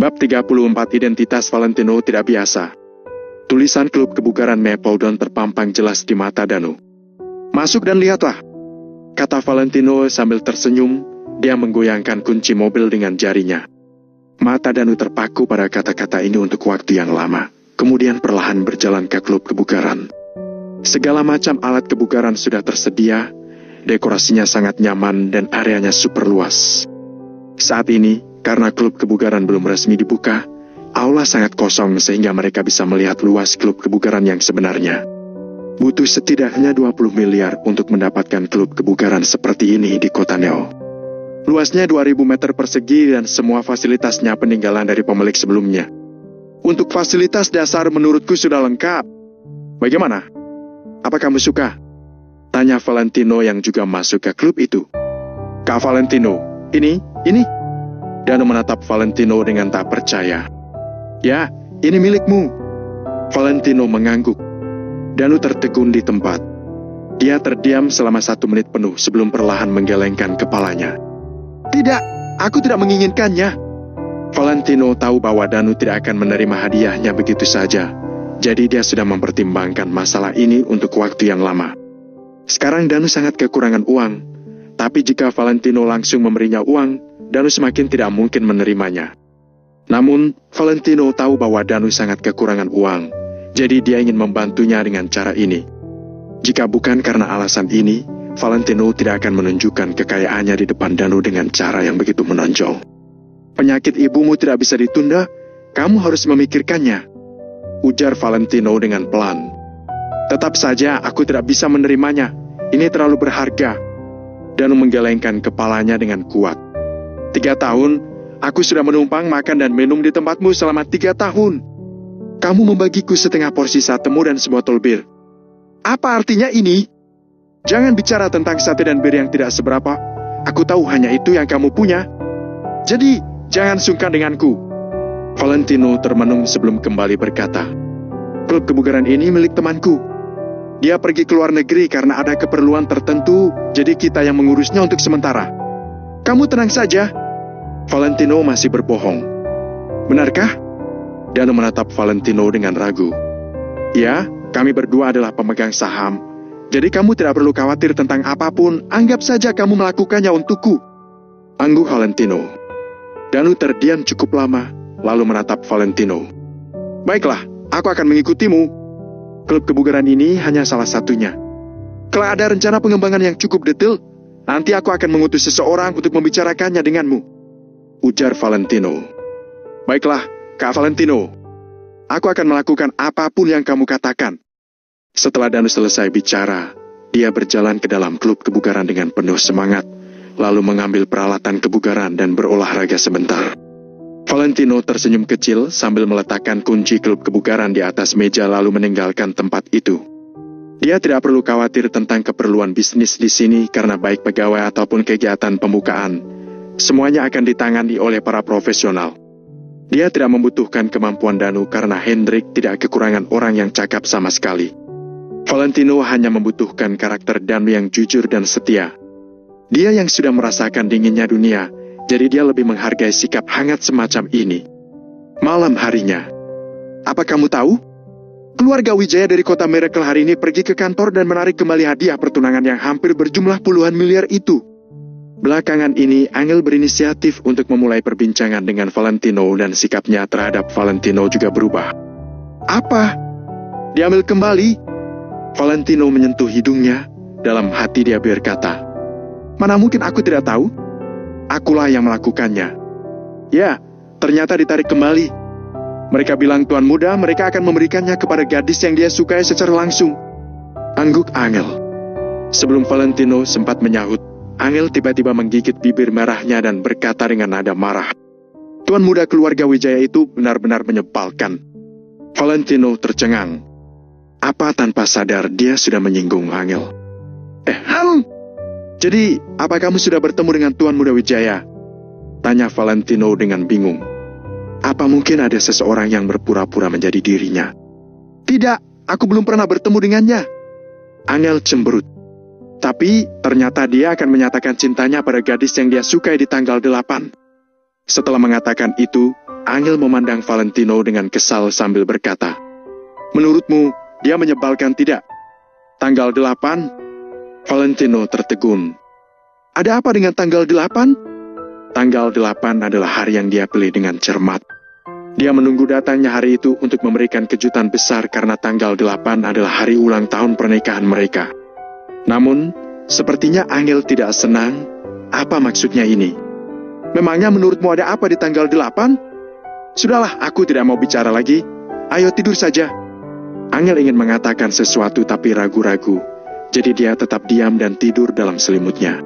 Bab 34 Identitas Valentino tidak biasa. Tulisan klub kebugaran Mapledon terpampang jelas di mata Danu. "Masuk dan lihatlah," kata Valentino sambil tersenyum. Dia menggoyangkan kunci mobil dengan jarinya. Mata Danu terpaku pada kata-kata ini untuk waktu yang lama. Kemudian perlahan berjalan ke klub kebugaran. Segala macam alat kebugaran sudah tersedia. Dekorasinya sangat nyaman dan areanya super luas. Saat ini, karena klub kebugaran belum resmi dibuka, aula sangat kosong sehingga mereka bisa melihat luas klub kebugaran yang sebenarnya. Butuh setidaknya 20 miliar untuk mendapatkan klub kebugaran seperti ini di kota Neo. Luasnya 2000 meter persegi dan semua fasilitasnya peninggalan dari pemilik sebelumnya. Untuk fasilitas dasar menurutku sudah lengkap. Bagaimana? Apa kamu suka? Tanya Valentino yang juga masuk ke klub itu. "Kak Valentino, ini? Danu menatap Valentino dengan tak percaya. "Ya, ini milikmu." Valentino mengangguk. Danu tertegun di tempat. Dia terdiam selama 1 menit penuh sebelum perlahan menggelengkan kepalanya. "Tidak, aku tidak menginginkannya." Valentino tahu bahwa Danu tidak akan menerima hadiahnya begitu saja. Jadi dia sudah mempertimbangkan masalah ini untuk waktu yang lama. Sekarang Danu sangat kekurangan uang. Tapi jika Valentino langsung memberinya uang, Danu semakin tidak mungkin menerimanya. Namun, Valentino tahu bahwa Danu sangat kekurangan uang. Jadi dia ingin membantunya dengan cara ini. Jika bukan karena alasan ini, Valentino tidak akan menunjukkan kekayaannya di depan Danu dengan cara yang begitu menonjol. "Penyakit ibumu tidak bisa ditunda, kamu harus memikirkannya," ujar Valentino dengan pelan. "Tetap saja aku tidak bisa menerimanya, ini terlalu berharga." Danu menggelengkan kepalanya dengan kuat. 3 tahun, aku sudah menumpang makan dan minum di tempatmu selama 3 tahun. Kamu membagiku setengah porsi satemu dan sebotol bir. Apa artinya ini? Jangan bicara tentang sate dan bir yang tidak seberapa. Aku tahu hanya itu yang kamu punya. Jadi, jangan sungkan denganku." Valentino termenung sebelum kembali berkata, "Klub kebugaran ini milik temanku. Dia pergi ke luar negeri karena ada keperluan tertentu, jadi kita yang mengurusnya untuk sementara. Kamu tenang saja." Valentino masih berbohong. "Benarkah?" Danu menatap Valentino dengan ragu. "Ya, kami berdua adalah pemegang saham. Jadi kamu tidak perlu khawatir tentang apapun, anggap saja kamu melakukannya untukku," angguh Valentino. Danu terdiam cukup lama, lalu menatap Valentino. "Baiklah, aku akan mengikutimu. Klub kebugaran ini hanya salah satunya. Kalau ada rencana pengembangan yang cukup detail, nanti aku akan mengutus seseorang untuk membicarakannya denganmu," ujar Valentino. "Baiklah, Kak Valentino. Aku akan melakukan apapun yang kamu katakan." Setelah Danu selesai bicara, dia berjalan ke dalam klub kebugaran dengan penuh semangat, lalu mengambil peralatan kebugaran dan berolahraga sebentar. Valentino tersenyum kecil sambil meletakkan kunci klub kebugaran di atas meja lalu meninggalkan tempat itu. Dia tidak perlu khawatir tentang keperluan bisnis di sini karena baik pegawai ataupun kegiatan pembukaan, semuanya akan ditangani oleh para profesional. Dia tidak membutuhkan kemampuan Danu karena Hendrik tidak kekurangan orang yang cakap sama sekali. Valentino hanya membutuhkan karakter Danu yang jujur dan setia. Dia yang sudah merasakan dinginnya dunia, jadi dia lebih menghargai sikap hangat semacam ini. Malam harinya. "Apa kamu tahu? Keluarga Wijaya dari kota Miracle hari ini pergi ke kantor dan menarik kembali hadiah pertunangan yang hampir berjumlah puluhan miliar itu." Belakangan ini, Angel berinisiatif untuk memulai perbincangan dengan Valentino dan sikapnya terhadap Valentino juga berubah. "Apa? Diambil kembali?" Valentino menyentuh hidungnya. Dalam hati dia berkata, "Mana mungkin aku tidak tahu? Akulah yang melakukannya." "Ya, ternyata ditarik kembali. Mereka bilang tuan muda mereka akan memberikannya kepada gadis yang dia sukai secara langsung," angguk Angel. Sebelum Valentino sempat menyahut, Angel tiba-tiba menggigit bibir merahnya dan berkata dengan nada marah, "Tuan muda keluarga Wijaya itu benar-benar menyebalkan." Valentino tercengang. Apa tanpa sadar dia sudah menyinggung Angel. Jadi, apa kamu sudah bertemu dengan Tuan Muda Wijaya?" tanya Valentino dengan bingung. Apa mungkin ada seseorang yang berpura-pura menjadi dirinya? "Tidak, aku belum pernah bertemu dengannya." Angel cemberut. Tapi ternyata dia akan menyatakan cintanya pada gadis yang dia sukai di tanggal 8. Setelah mengatakan itu, Angel memandang Valentino dengan kesal sambil berkata, "Menurutmu, dia menyebalkan tidak? Tanggal 8? Valentino tertegun. "Ada apa dengan tanggal 8? Tanggal 8 adalah hari yang dia pilih dengan cermat. Dia menunggu datangnya hari itu untuk memberikan kejutan besar karena tanggal 8 adalah hari ulang tahun pernikahan mereka. Namun, sepertinya Angel tidak senang. Apa maksudnya ini? Memangnya menurutmu ada apa di tanggal 8? Sudahlah, aku tidak mau bicara lagi. Ayo tidur saja." Angel ingin mengatakan sesuatu tapi ragu-ragu. Jadi dia tetap diam dan tidur dalam selimutnya.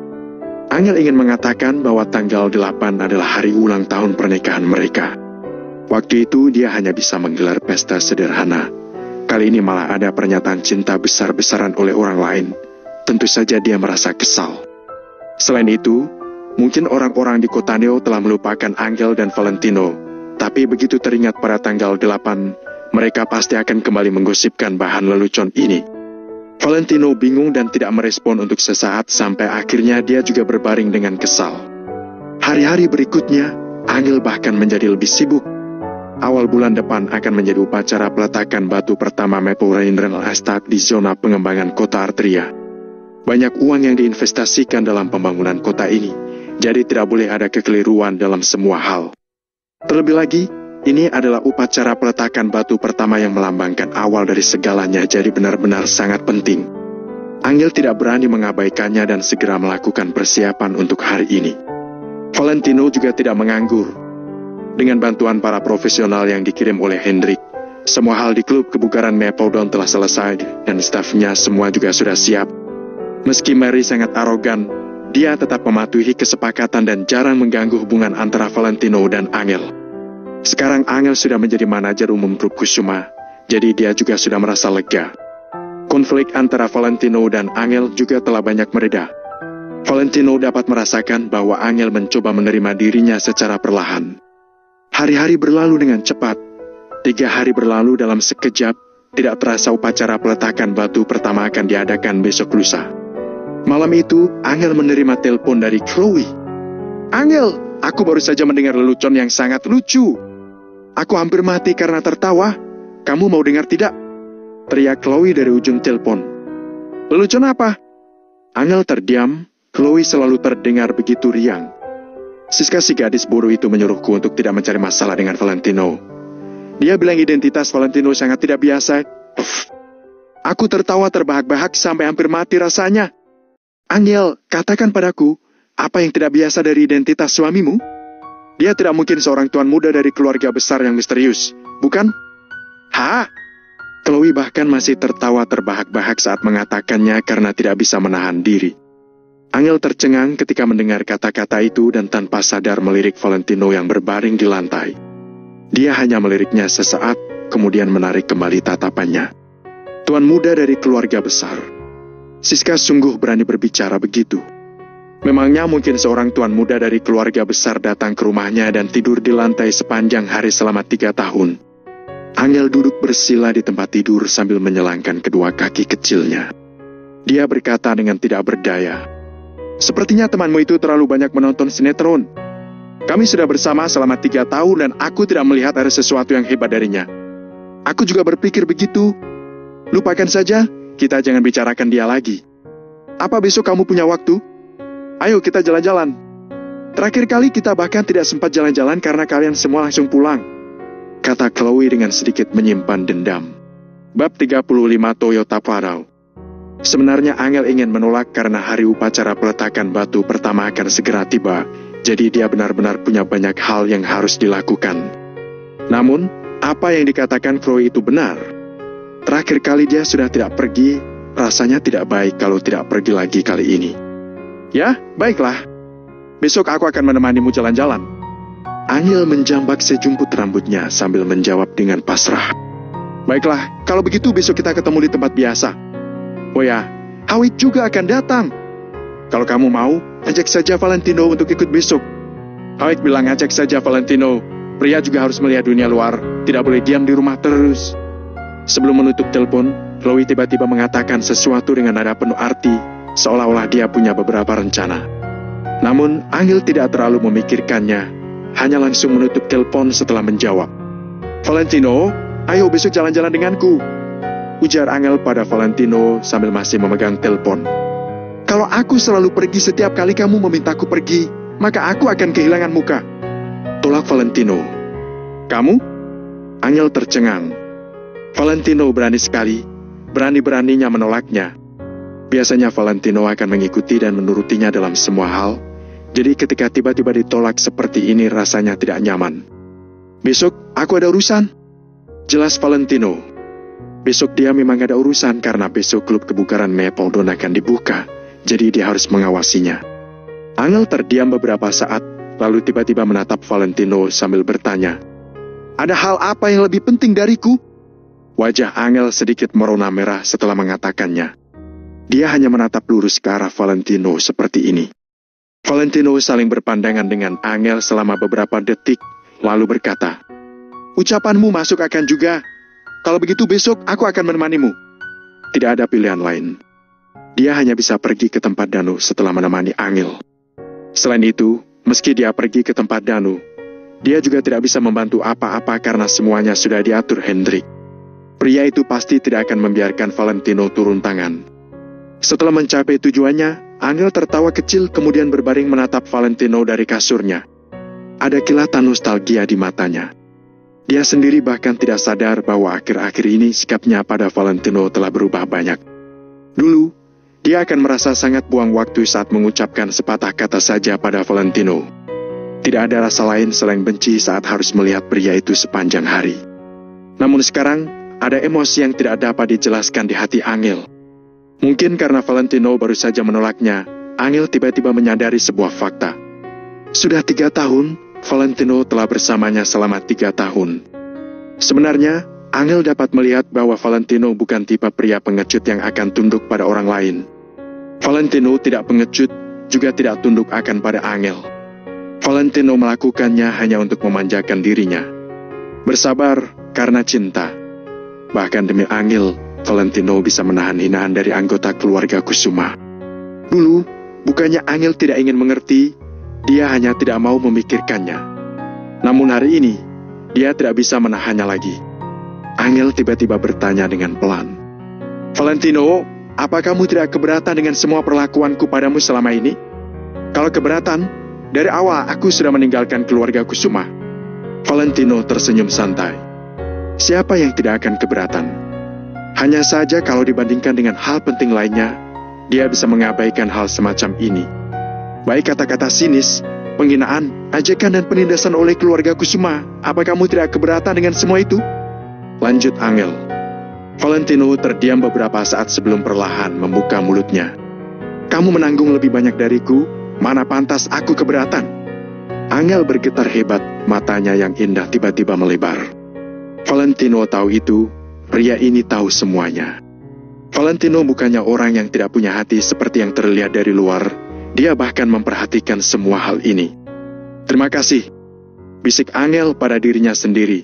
Angel ingin mengatakan bahwa tanggal 8 adalah hari ulang tahun pernikahan mereka. Waktu itu dia hanya bisa menggelar pesta sederhana. Kali ini malah ada pernyataan cinta besar-besaran oleh orang lain. Tentu saja dia merasa kesal. Selain itu, mungkin orang-orang di kota Neo telah melupakan Angel dan Valentino. Tapi begitu teringat pada tanggal 8, mereka pasti akan kembali menggosipkan bahan lelucon ini. Valentino bingung dan tidak merespon untuk sesaat sampai akhirnya dia juga berbaring dengan kesal. Hari-hari berikutnya, Angel bahkan menjadi lebih sibuk. Awal bulan depan akan menjadi upacara peletakan batu pertama Maple Rain Real Estate di zona pengembangan kota Arteria. Banyak uang yang diinvestasikan dalam pembangunan kota ini, jadi tidak boleh ada kekeliruan dalam semua hal. Terlebih lagi, ini adalah upacara peletakan batu pertama yang melambangkan awal dari segalanya, jadi benar-benar sangat penting. Angel tidak berani mengabaikannya dan segera melakukan persiapan untuk hari ini. Valentino juga tidak menganggur. Dengan bantuan para profesional yang dikirim oleh Hendrik, semua hal di klub kebugaran Mapledon telah selesai dan stafnya semua juga sudah siap. Meski Mary sangat arogan, dia tetap mematuhi kesepakatan dan jarang mengganggu hubungan antara Valentino dan Angel. Sekarang Angel sudah menjadi manajer umum klub Kusuma, jadi dia juga sudah merasa lega. Konflik antara Valentino dan Angel juga telah banyak mereda. Valentino dapat merasakan bahwa Angel mencoba menerima dirinya secara perlahan. Hari-hari berlalu dengan cepat. 3 hari berlalu dalam sekejap, tidak terasa upacara peletakan batu pertama akan diadakan besok lusa. Malam itu, Angel menerima telepon dari Chloe. "Angel, aku baru saja mendengar lelucon yang sangat lucu. Aku hampir mati karena tertawa. Kamu mau dengar tidak?" teriak Chloe dari ujung telepon. "Lelucon apa?" Angel terdiam. Chloe selalu terdengar begitu riang. Siska, si gadis bodoh itu, menyuruhku untuk tidak mencari masalah dengan Valentino. Dia bilang identitas Valentino sangat tidak biasa. Aku tertawa terbahak-bahak sampai hampir mati rasanya. "Angel, katakan padaku, apa yang tidak biasa dari identitas suamimu? Dia tidak mungkin seorang tuan muda dari keluarga besar yang misterius, bukan?" "Hah?" Chloe bahkan masih tertawa terbahak-bahak saat mengatakannya karena tidak bisa menahan diri. Angel tercengang ketika mendengar kata-kata itu dan tanpa sadar melirik Valentino yang berbaring di lantai. Dia hanya meliriknya sesaat, kemudian menarik kembali tatapannya. Tuan muda dari keluarga besar. Siska sungguh berani berbicara begitu. Memangnya mungkin seorang tuan muda dari keluarga besar datang ke rumahnya dan tidur di lantai sepanjang hari selama 3 tahun. Angel duduk bersila di tempat tidur sambil menyelangkan kedua kaki kecilnya. Dia berkata dengan tidak berdaya, "Sepertinya temanmu itu terlalu banyak menonton sinetron. Kami sudah bersama selama 3 tahun dan aku tidak melihat ada sesuatu yang hebat darinya. Aku juga berpikir begitu. Lupakan saja, kita jangan bicarakan dia lagi. Apa besok kamu punya waktu? Ayo kita jalan-jalan. Terakhir kali kita bahkan tidak sempat jalan-jalan karena kalian semua langsung pulang," kata Chloe dengan sedikit menyimpan dendam. Bab 35 Toyota Parau. Sebenarnya Angel ingin menolak karena hari upacara peletakan batu pertama akan segera tiba, jadi dia benar-benar punya banyak hal yang harus dilakukan. Namun, apa yang dikatakan Chloe itu benar. Terakhir kali dia sudah tidak pergi, rasanya tidak baik kalau tidak pergi lagi kali ini. "Ya, baiklah. Besok aku akan menemanimu jalan-jalan." Angel menjambak sejumput rambutnya sambil menjawab dengan pasrah. "Baiklah, kalau begitu besok kita ketemu di tempat biasa. Oh ya, Hawit juga akan datang. Kalau kamu mau, ajak saja Valentino untuk ikut besok." Hawit bilang ajak saja Valentino. Pria juga harus melihat dunia luar, tidak boleh diam di rumah terus. Sebelum menutup telepon, Chloe tiba-tiba mengatakan sesuatu dengan nada penuh arti, seolah-olah dia punya beberapa rencana. Namun, Angel tidak terlalu memikirkannya. hanya langsung menutup telepon setelah menjawab. "Valentino, ayo besok jalan-jalan denganku," ujar Angel pada Valentino sambil masih memegang telepon. "Kalau aku selalu pergi setiap kali kamu memintaku pergi, maka aku akan kehilangan muka," tolak Valentino. "Kamu?" Angel tercengang. Valentino berani sekali, berani-beraninya menolaknya. Biasanya Valentino akan mengikuti dan menurutinya dalam semua hal, jadi ketika tiba-tiba ditolak seperti ini rasanya tidak nyaman. "Besok aku ada urusan," jelas Valentino. Besok dia memang ada urusan karena besok klub kebugaran Mapledon akan dibuka, jadi dia harus mengawasinya. Angel terdiam beberapa saat, lalu tiba-tiba menatap Valentino sambil bertanya, "Ada hal apa yang lebih penting dariku?" Wajah Angel sedikit merona merah setelah mengatakannya. Dia hanya menatap lurus ke arah Valentino seperti ini. Valentino saling berpandangan dengan Angel selama beberapa detik, lalu berkata, "Ucapanmu masuk akal juga. Kalau begitu besok aku akan menemanimu." Tidak ada pilihan lain. Dia hanya bisa pergi ke tempat Danu setelah menemani Angel. Selain itu, meski dia pergi ke tempat Danu, dia juga tidak bisa membantu apa-apa karena semuanya sudah diatur Hendrik. Pria itu pasti tidak akan membiarkan Valentino turun tangan. Setelah mencapai tujuannya, Angel tertawa kecil kemudian berbaring menatap Valentino dari kasurnya. Ada kilatan nostalgia di matanya. Dia sendiri bahkan tidak sadar bahwa akhir-akhir ini sikapnya pada Valentino telah berubah banyak. Dulu, dia akan merasa sangat buang waktu saat mengucapkan sepatah kata saja pada Valentino. Tidak ada rasa lain selain benci saat harus melihat pria itu sepanjang hari. Namun sekarang, ada emosi yang tidak dapat dijelaskan di hati Angel. Mungkin karena Valentino baru saja menolaknya, Angel tiba-tiba menyadari sebuah fakta. Sudah 3 tahun, Valentino telah bersamanya selama 3 tahun. Sebenarnya, Angel dapat melihat bahwa Valentino bukan tipe pria pengecut yang akan tunduk pada orang lain. Valentino tidak pengecut, juga tidak tunduk akan pada Angel. Valentino melakukannya hanya untuk memanjakan dirinya. Bersabar karena cinta. Bahkan demi Angel, Valentino bisa menahan hinaan dari anggota keluarga Kusuma. Dulu, bukannya Angel tidak ingin mengerti, dia hanya tidak mau memikirkannya. Namun hari ini, dia tidak bisa menahannya lagi. Angel tiba-tiba bertanya dengan pelan, "Valentino, apa kamu tidak keberatan dengan semua perlakuanku padamu selama ini?" "Kalau keberatan, dari awal aku sudah meninggalkan keluarga Kusuma." Valentino tersenyum santai. Siapa yang tidak akan keberatan? Hanya saja kalau dibandingkan dengan hal penting lainnya, dia bisa mengabaikan hal semacam ini. Baik kata-kata sinis, penghinaan, ajakan dan penindasan oleh keluarga Kusuma, apa kamu tidak keberatan dengan semua itu? Lanjut Angel. Valentino terdiam beberapa saat sebelum perlahan membuka mulutnya. "Kamu menanggung lebih banyak dariku, mana pantas aku keberatan?" Angel bergetar hebat, matanya yang indah tiba-tiba melebar. Valentino tahu itu. Pria ini tahu semuanya. Valentino bukannya orang yang tidak punya hati seperti yang terlihat dari luar. Dia bahkan memperhatikan semua hal ini. "Terima kasih," bisik Angel pada dirinya sendiri.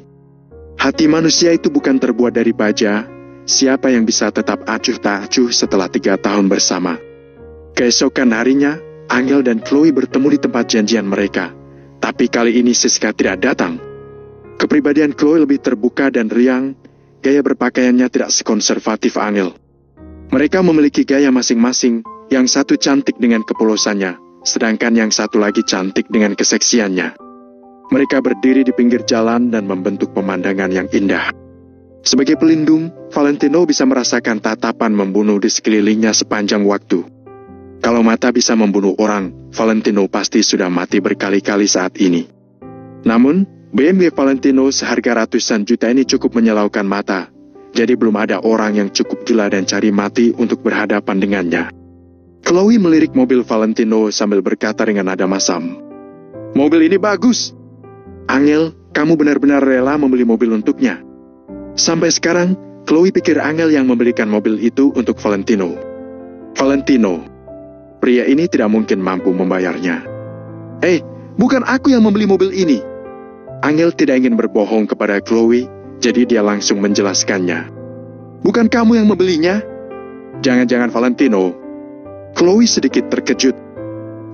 Hati manusia itu bukan terbuat dari baja. Siapa yang bisa tetap acuh tak acuh setelah 3 tahun bersama? Keesokan harinya, Angel dan Chloe bertemu di tempat janjian mereka. Tapi kali ini Siska tidak datang. Kepribadian Chloe lebih terbuka dan riang. Gaya berpakaiannya tidak sekonservatif Angel. Mereka memiliki gaya masing-masing, yang satu cantik dengan kepolosannya, sedangkan yang satu lagi cantik dengan keseksiannya. Mereka berdiri di pinggir jalan dan membentuk pemandangan yang indah. Sebagai pelindung, Valentino bisa merasakan tatapan membunuh di sekelilingnya sepanjang waktu. Kalau mata bisa membunuh orang, Valentino pasti sudah mati berkali-kali saat ini. Namun, BMW Valentino seharga ratusan juta ini cukup menyilaukan mata, jadi belum ada orang yang cukup gila dan cari mati untuk berhadapan dengannya. Chloe melirik mobil Valentino sambil berkata dengan nada masam, "Mobil ini bagus. Angel, kamu benar-benar rela membeli mobil untuknya." Sampai sekarang, Chloe pikir Angel yang membelikan mobil itu untuk Valentino. Valentino, pria ini tidak mungkin mampu membayarnya. Bukan aku yang membeli mobil ini." Angel tidak ingin berbohong kepada Chloe, jadi dia langsung menjelaskannya. "Bukan kamu yang membelinya?" "Jangan-jangan Valentino." Chloe sedikit terkejut.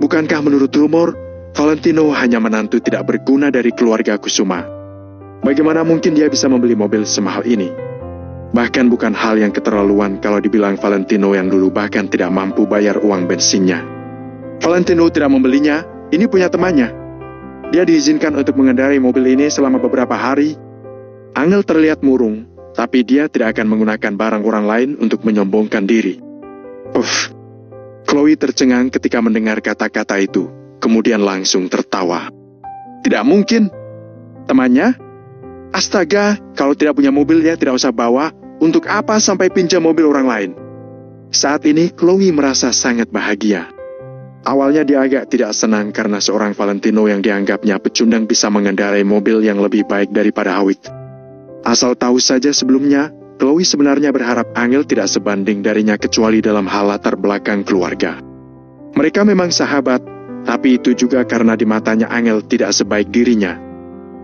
"Bukankah menurut rumor, Valentino hanya menantu tidak berguna dari keluarga Kusuma. Bagaimana mungkin dia bisa membeli mobil semahal ini? Bahkan bukan hal yang keterlaluan kalau dibilang Valentino yang dulu bahkan tidak mampu bayar uang bensinnya. Valentino tidak membelinya, ini punya temannya. Dia diizinkan untuk mengendarai mobil ini selama beberapa hari. Angel terlihat murung, tapi dia tidak akan menggunakan barang orang lain untuk menyombongkan diri. Chloe tercengang ketika mendengar kata-kata itu, kemudian langsung tertawa. Tidak mungkin. Temannya? Astaga, kalau tidak punya mobil ya tidak usah bawa. Untuk apa sampai pinjam mobil orang lain? Saat ini Chloe merasa sangat bahagia. Awalnya dia agak tidak senang karena seorang Valentino yang dianggapnya pecundang bisa mengendarai mobil yang lebih baik daripada Hawik. Asal tahu saja sebelumnya, Chloe sebenarnya berharap Angel tidak sebanding darinya kecuali dalam hal latar belakang keluarga. Mereka memang sahabat, tapi itu juga karena di matanya Angel tidak sebaik dirinya.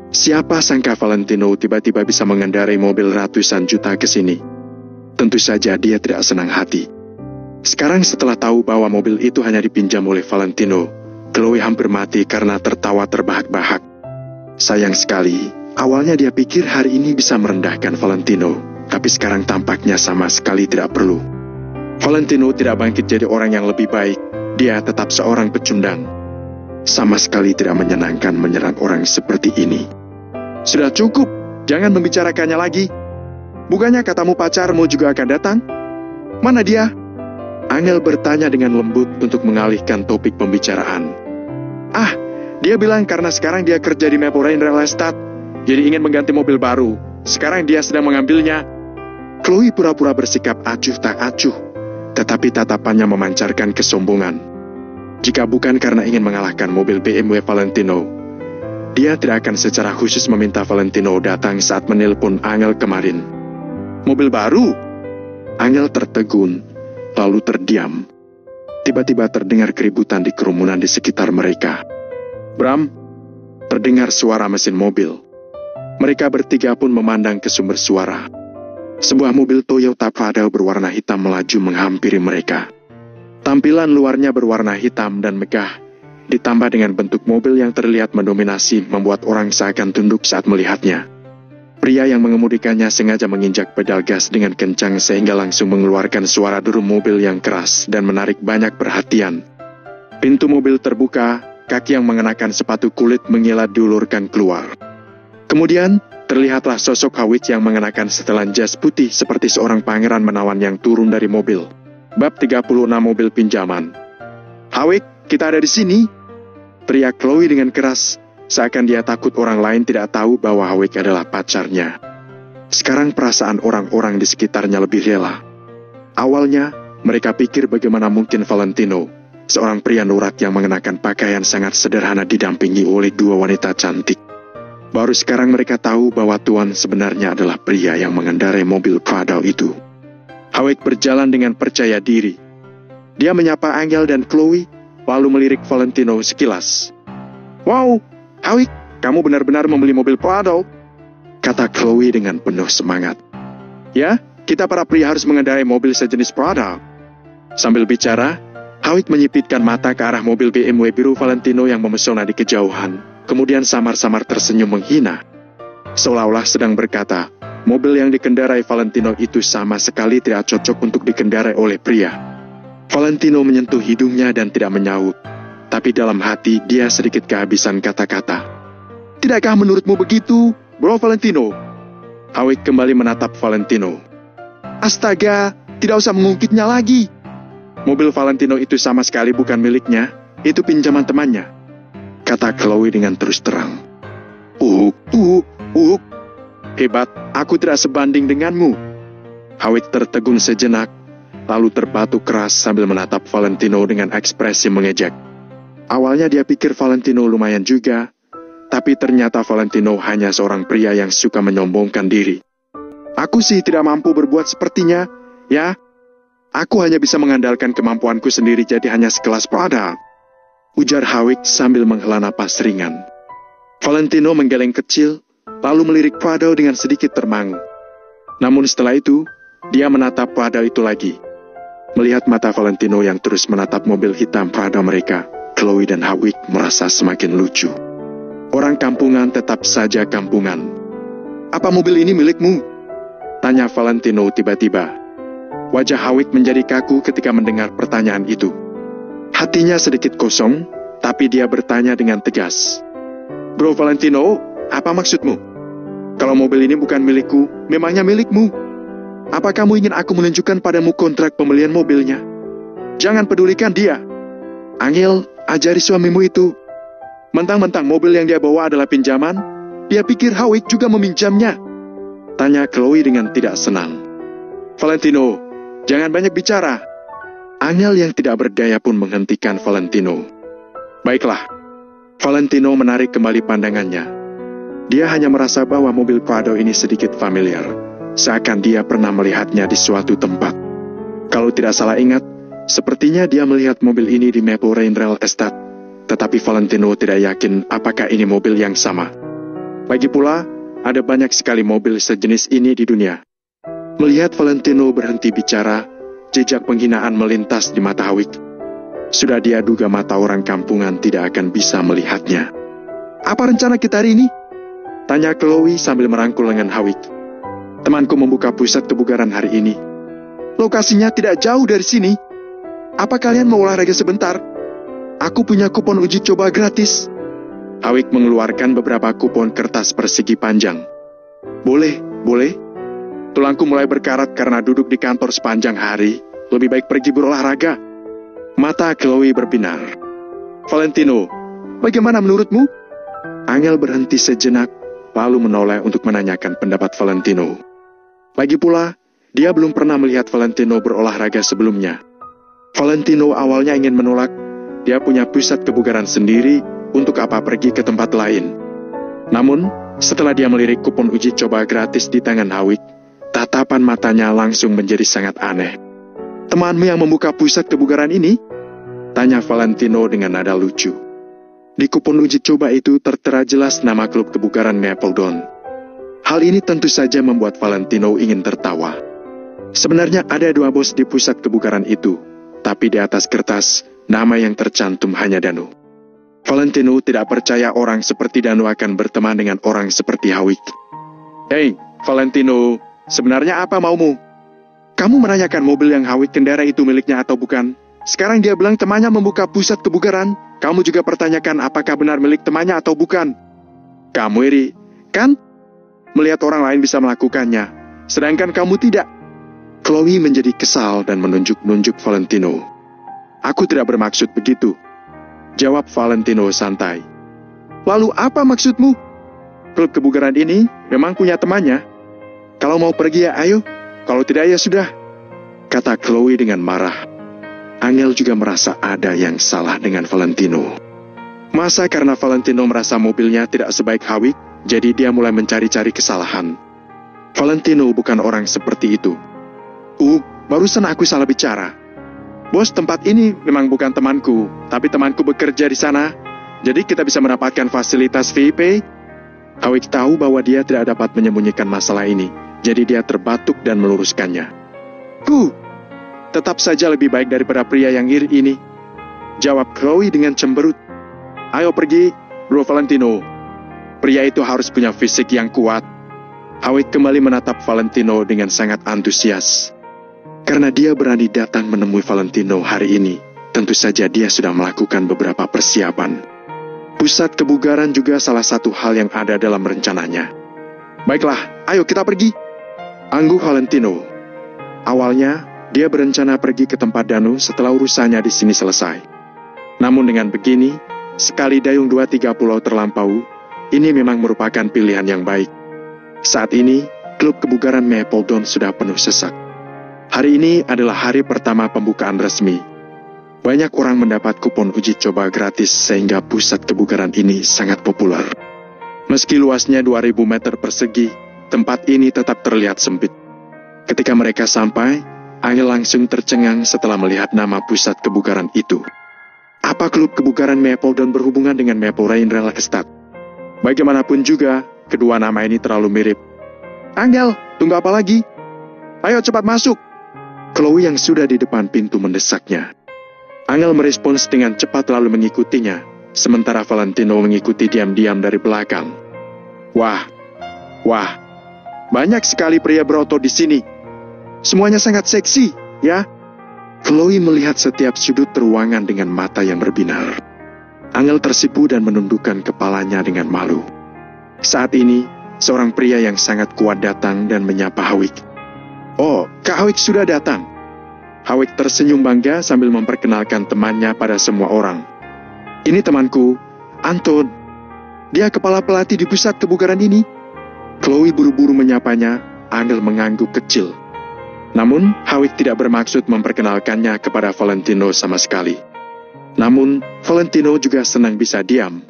Siapa sangka Valentino tiba-tiba bisa mengendarai mobil ratusan juta ke sini. Tentu saja dia tidak senang hati. Sekarang setelah tahu bahwa mobil itu hanya dipinjam oleh Valentino, Chloe hampir mati karena tertawa terbahak-bahak. Sayang sekali, awalnya dia pikir hari ini bisa merendahkan Valentino, tapi sekarang tampaknya sama sekali tidak perlu. Valentino tidak bangkit jadi orang yang lebih baik, dia tetap seorang pecundang. Sama sekali tidak menyenangkan menyerang orang seperti ini. Sudah cukup, jangan membicarakannya lagi. Bukannya katamu pacarmu juga akan datang? Mana dia? Angel bertanya dengan lembut untuk mengalihkan topik pembicaraan. Dia bilang karena sekarang dia kerja di Maple Rain Real Estate, jadi ingin mengganti mobil baru. Sekarang dia sedang mengambilnya. Chloe pura-pura bersikap acuh tak acuh, tetapi tatapannya memancarkan kesombongan. Jika bukan karena ingin mengalahkan mobil BMW Valentino, dia tidak akan secara khusus meminta Valentino datang saat menelpon Angel kemarin. Mobil baru? Angel tertegun, lalu terdiam. Tiba-tiba terdengar keributan di kerumunan di sekitar mereka. Bram, terdengar suara mesin mobil. Mereka bertiga pun memandang ke sumber suara. Sebuah mobil Toyota Prado berwarna hitam melaju menghampiri mereka. Tampilan luarnya berwarna hitam dan megah, ditambah dengan bentuk mobil yang terlihat mendominasi membuat orang seakan tunduk saat melihatnya. Pria yang mengemudikannya sengaja menginjak pedal gas dengan kencang sehingga langsung mengeluarkan suara deru mobil yang keras dan menarik banyak perhatian. Pintu mobil terbuka, kaki yang mengenakan sepatu kulit mengilat diulurkan keluar. Kemudian, terlihatlah sosok Hawik yang mengenakan setelan jas putih seperti seorang pangeran menawan yang turun dari mobil. Bab 36 mobil pinjaman. Hawik, kita ada di sini. Teriak Chloe dengan keras, seakan dia takut orang lain tidak tahu bahwa Hawik adalah pacarnya. Sekarang perasaan orang-orang di sekitarnya lebih rela. Awalnya, mereka pikir bagaimana mungkin Valentino, seorang pria nurat yang mengenakan pakaian sangat sederhana didampingi oleh dua wanita cantik. Baru sekarang mereka tahu bahwa Tuan sebenarnya adalah pria yang mengendarai mobil Prado itu. Hawik berjalan dengan percaya diri. Dia menyapa Angel dan Chloe, lalu melirik Valentino sekilas. Wow, Hawik, kamu benar-benar membeli mobil Prado, kata Chloe dengan penuh semangat. Ya, kita para pria harus mengendarai mobil sejenis Prado. Sambil bicara, Hawik menyipitkan mata ke arah mobil BMW biru Valentino yang memesona di kejauhan, kemudian samar-samar tersenyum menghina. Seolah-olah sedang berkata, mobil yang dikendarai Valentino itu sama sekali tidak cocok untuk dikendarai oleh pria. Valentino menyentuh hidungnya dan tidak menyaut, tapi dalam hati dia sedikit kehabisan kata-kata. Tidakkah menurutmu begitu, Bro Valentino? Hawik kembali menatap Valentino. Astaga, tidak usah mengungkitnya lagi. Mobil Valentino itu sama sekali bukan miliknya, itu pinjaman temannya, kata Chloe dengan terus terang. Hebat, aku tidak sebanding denganmu. Hawik tertegun sejenak, lalu terbatuk keras sambil menatap Valentino dengan ekspresi mengejek. Awalnya dia pikir Valentino lumayan juga, tapi ternyata Valentino hanya seorang pria yang suka menyombongkan diri. Aku sih tidak mampu berbuat sepertinya, ya. Aku hanya bisa mengandalkan kemampuanku sendiri jadi hanya sekelas Prada, ujar Hawik sambil menghela napas ringan. Valentino menggeleng kecil, lalu melirik Prado dengan sedikit termangu. Namun setelah itu, dia menatap Prado itu lagi. Melihat mata Valentino yang terus menatap mobil hitam Prado mereka, Chloe dan Hawick merasa semakin lucu. Orang kampungan tetap saja kampungan. "Apa mobil ini milikmu?" tanya Valentino tiba-tiba. Wajah Hawick menjadi kaku ketika mendengar pertanyaan itu. Hatinya sedikit kosong, tapi dia bertanya dengan tegas. "Bro Valentino, apa maksudmu? Kalau mobil ini bukan milikku, memangnya milikmu? Apa kamu ingin aku menunjukkan padamu kontrak pembelian mobilnya? Jangan pedulikan dia. Angel, ajari suamimu itu. Mentang-mentang mobil yang dia bawa adalah pinjaman, dia pikir Hawick juga meminjamnya," tanya Chloe dengan tidak senang. "Valentino, jangan banyak bicara." Angel yang tidak berdaya pun menghentikan Valentino. "Baiklah." Valentino menarik kembali pandangannya. Dia hanya merasa bahwa mobil Prado ini sedikit familiar, seakan dia pernah melihatnya di suatu tempat. Kalau tidak salah ingat, sepertinya dia melihat mobil ini di Maple Rain Real Estate, tetapi Valentino tidak yakin apakah ini mobil yang sama. Lagi pula, ada banyak sekali mobil sejenis ini di dunia. Melihat Valentino berhenti bicara, jejak penghinaan melintas di mata Hawick. Sudah dia duga mata orang kampungan tidak akan bisa melihatnya. "Apa rencana kita hari ini?" tanya Chloe sambil merangkul lengan Hawick. "Temanku membuka pusat kebugaran hari ini. Lokasinya tidak jauh dari sini. Apa kalian mau olahraga sebentar? Aku punya kupon uji coba gratis." Hawick mengeluarkan beberapa kupon kertas persegi panjang. Boleh. Tulangku mulai berkarat karena duduk di kantor sepanjang hari. Lebih baik pergi berolahraga." Mata Chloe berbinar. "Valentino, bagaimana menurutmu?" Angel berhenti sejenak, lalu menoleh untuk menanyakan pendapat Valentino. Lagi pula, dia belum pernah melihat Valentino berolahraga sebelumnya. Valentino awalnya ingin menolak. Dia punya pusat kebugaran sendiri, untuk apa pergi ke tempat lain. Namun, setelah dia melirik kupon uji coba gratis di tangan Hawick, tatapan matanya langsung menjadi sangat aneh. "Temanmu yang membuka pusat kebugaran ini?" tanya Valentino dengan nada lucu. Di kupon uji coba itu tertera jelas nama klub kebugaran Mapledon. Hal ini tentu saja membuat Valentino ingin tertawa. Sebenarnya ada 2 bos di pusat kebugaran itu, tapi di atas kertas, nama yang tercantum hanya Danu. Valentino tidak percaya orang seperti Danu akan berteman dengan orang seperti Hawick. "Hei, Valentino, sebenarnya apa maumu? Kamu menanyakan mobil yang Hawick kendara itu miliknya atau bukan? Sekarang dia bilang temannya membuka pusat kebugaran. Kamu juga pertanyakan apakah benar milik temannya atau bukan. Kamu iri, kan? Melihat orang lain bisa melakukannya, sedangkan kamu tidak." Chloe menjadi kesal dan menunjuk-nunjuk Valentino. "Aku tidak bermaksud begitu," jawab Valentino santai. "Lalu apa maksudmu? Klub kebugaran ini memang punya temannya. Kalau mau pergi ya ayo, kalau tidak ya sudah," kata Chloe dengan marah. Angel juga merasa ada yang salah dengan Valentino. Masa karena Valentino merasa mobilnya tidak sebaik Hawick, jadi dia mulai mencari-cari kesalahan. Valentino bukan orang seperti itu. Barusan aku salah bicara. Bos, tempat ini memang bukan temanku, tapi temanku bekerja di sana, jadi kita bisa mendapatkan fasilitas VIP. Hawick tahu bahwa dia tidak dapat menyembunyikan masalah ini, jadi dia terbatuk dan meluruskannya. Tetap saja lebih baik daripada pria yang iri ini," jawab Chloe dengan cemberut. "Ayo pergi, Bro Valentino. Pria itu harus punya fisik yang kuat." Hawick kembali menatap Valentino dengan sangat antusias. Karena dia berani datang menemui Valentino hari ini, tentu saja dia sudah melakukan beberapa persiapan. Pusat kebugaran juga salah satu hal yang ada dalam rencananya. "Baiklah, ayo kita pergi," angguh Valentino. Awalnya, dia berencana pergi ke tempat Danu setelah urusannya di sini selesai. Namun dengan begini, sekali dayung 2-3 pulau terlampau, ini memang merupakan pilihan yang baik. Saat ini, klub kebugaran Mapledon sudah penuh sesak. Hari ini adalah hari pertama pembukaan resmi. Banyak orang mendapat kupon uji coba gratis sehingga pusat kebugaran ini sangat populer. Meski luasnya 2000 meter persegi, tempat ini tetap terlihat sempit. Ketika mereka sampai, Angel langsung tercengang setelah melihat nama pusat kebugaran itu. Apa klub kebugaran Mapledon berhubungan dengan Maple Rain Real Estate? Bagaimanapun juga, kedua nama ini terlalu mirip. "Angel, tunggu apa lagi? Ayo cepat masuk!" Chloe yang sudah di depan pintu mendesaknya. Angel merespons dengan cepat lalu mengikutinya, sementara Valentino mengikuti diam-diam dari belakang. Wah, banyak sekali pria berotot di sini. Semuanya sangat seksi, ya. Chloe melihat setiap sudut ruangan dengan mata yang berbinar. Angel tersipu dan menundukkan kepalanya dengan malu. Saat ini, seorang pria yang sangat kuat datang dan menyapa Hawik. Oh, Kak Hawik sudah datang. Hawik tersenyum bangga sambil memperkenalkan temannya pada semua orang. Ini temanku, Anton. Dia kepala pelatih di pusat kebugaran ini. Chloe buru-buru menyapanya, Angel mengangguk kecil. Namun, Hawik tidak bermaksud memperkenalkannya kepada Valentino sama sekali. Namun, Valentino juga senang bisa diam.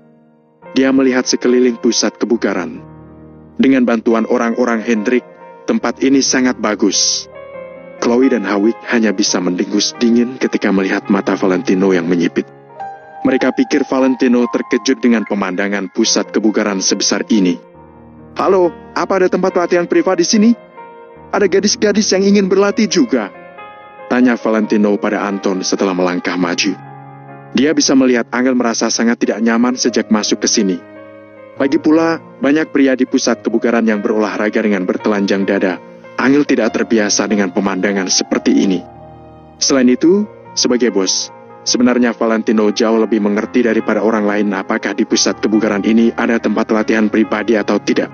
Dia melihat sekeliling pusat kebugaran. Dengan bantuan orang-orang Hendrik, tempat ini sangat bagus. Chloe dan Hawik hanya bisa mendengus dingin ketika melihat mata Valentino yang menyipit. Mereka pikir Valentino terkejut dengan pemandangan pusat kebugaran sebesar ini. Halo, apa ada tempat latihan privat di sini? Ada gadis-gadis yang ingin berlatih juga? Tanya Valentino pada Anton setelah melangkah maju. Dia bisa melihat Angel merasa sangat tidak nyaman sejak masuk ke sini. Lagi pula, banyak pria di pusat kebugaran yang berolahraga dengan bertelanjang dada. Angel tidak terbiasa dengan pemandangan seperti ini. Selain itu, sebagai bos, sebenarnya Valentino jauh lebih mengerti daripada orang lain apakah di pusat kebugaran ini ada tempat latihan pribadi atau tidak.